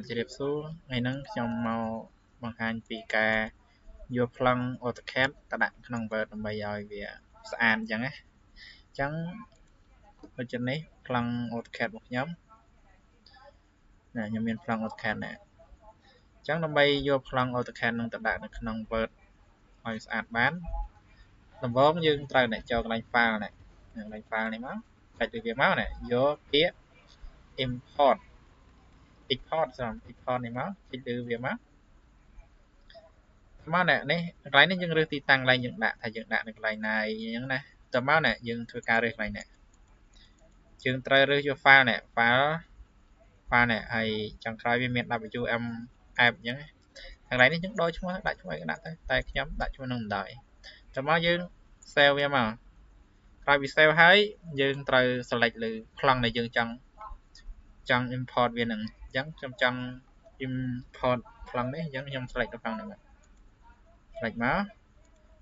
ជារៀបសួរថ្ងៃហ្នឹងខ្ញុំមកបង្ហាញពីការយកប្លង់ AutoCAD ទៅដាក់ក្នុង Word ដើម្បីឲ្យវាស្អាតអញ្ចឹងណាអញ្ចឹងដូចជានេះប្លង់ AutoCAD របស់ខ្ញុំខ្ញុំមានប្លង់ AutoCAD នេះអញ្ចឹងដើម្បីយកប្លង់ AutoCAD នឹងទៅដាក់នៅក្នុង Word ឲ្យស្អាតបានដំបូងយើងត្រូវចូលកន្លែង File នេះកន្លែង File នេះមកចុចលើវាមកយកពាក្យ Export នេះមកចុចលើវាមកមកនេះកន្លែងនេះយើងរើសទីតាំងកន្លែងយើងដាក់ថាយើងដាក់នៅកន្លែងណាអញ្ចឹងណាតើមកយើងធ្វើការរើសកន្លែងនេះយើងត្រូវរើសយក file នេះ file នេះហើយចុងក្រោយវាមាន WM app អញ្ចឹងកន្លែងនេះយើងដូរឈ្មោះដាក់ឈ្មោះឲ្យដាក់ទៅតែខ្ញុំដាក់ឈ្មោះនឹងមិនដោយតើមកយើង save វាមកក្រោយពី save ហើយយើងត្រូវ select លើប្លង់ដែលយើងចង់ import វានឹងអញ្ចឹងខ្ញុំចង់ import ប្លង់នេះអញ្ចឹងខ្ញុំ select ប្លង់នេះមក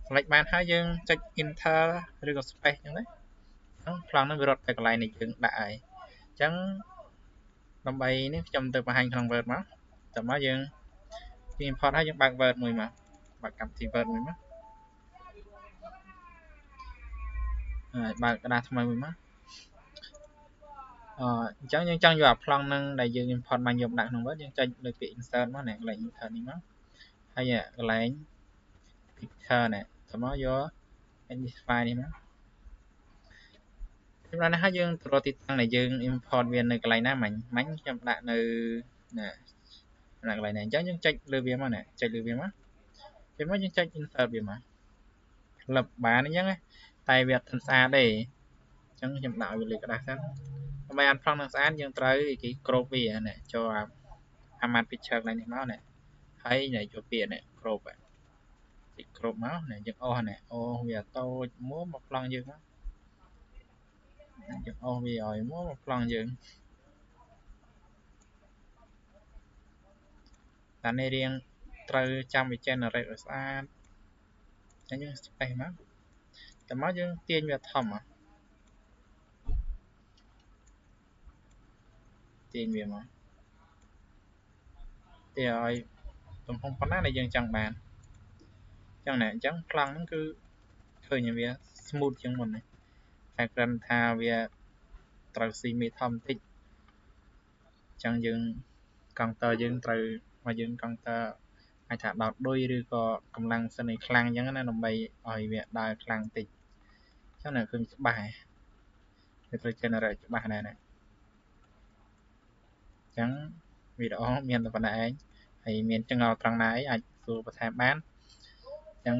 select បានហើយយើងចុច enter ឬក៏ space អញ្ចឹងណាប្លង់នឹងវារត់ទៅកន្លែងនេះយើងដាក់ហើយអញ្ចឹងដើម្បីនេះខ្ញុំទៅបង្ហាញក្នុង Word មកតើមកយើង import ហើយយើងបើក Word មួយមកបើកកម្មវិធី Word មួយមកហើយបើកกระดาษថ្មីមួយមកអញ្ចឹងយើងចង់យកអាប្លង់នឹងដែលយើង import មកយកដាក់ក្នុង Word យើងចុចលើពាក្យ insert មកកន្លែង insert នេះមកហើយកន្លែង picture នេះតើមកយក identify នេះមកសម្រាប់នេះហើយយើងទៅរកទីតាំងដែលយើង import វានៅកន្លែងណាមិញខ្ញុំដាក់នៅកន្លែងនេះអញ្ចឹងយើងចុចលើវាមកចុចលើវាមកពេលមកយើងចុច insert វាមកលឹបបានអញ្ចឹងតែវាអត់ស្អាតទេអញ្ចឹងខ្ញុំដាក់វាលើกระดาษសិនដើម្បីអានប្លង់នឹងស្អាតយើងត្រូវគេ crop វាចូលអា matte picture កន្លែងនេះមកហើយយកពាក្យនេះ crop crop មកយើងអូសវាតូចមកប្លង់យើងមកយើងអូសវាឲ្យមកប្លង់យើងតែនេះរៀងត្រូវចាំវា generate ឲ្យស្អាតអញ្ចឹងយើង space មកតែមកយើងទាញវាធំទាញវាមកទាញឲ្យទំហំប៉ុណ្ណាដែលយើងចង់បានអញ្ចឹងប្លង់ហ្នឹងគឺឃើញវា smooth ជាងមុនតែគ្រាន់ថាវាត្រូវស៊ីមេធំបន្តិចអញ្ចឹងយើងកង់តើយើងត្រូវមកយើងកង់តើអាចថាដោតឌុយឬក៏កម្លាំងសិនឲ្យខ្លាំងអញ្ចឹងណាដើម្បីឲ្យវាដើរខ្លាំងបន្តិចអញ្ចឹងឃើញច្បាស់វាត្រូវ generate ច្បាស់ដែរណាអញ្ចឹងវីដេអូមានតែប៉ុណ្ណេះឯងហើយមានចង្អុលត្រង់ណាអីអាចសួរបន្ថែមបានអញ្ចឹង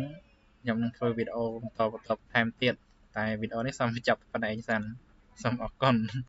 ខ្ញុំនឹងធ្វើវីដេអូបន្តបន្ទាប់ថែមទៀតតែវីដេអូនេះសូមបញ្ចប់ប៉ុណ្ណេះឯងសិនសូមអរគុណ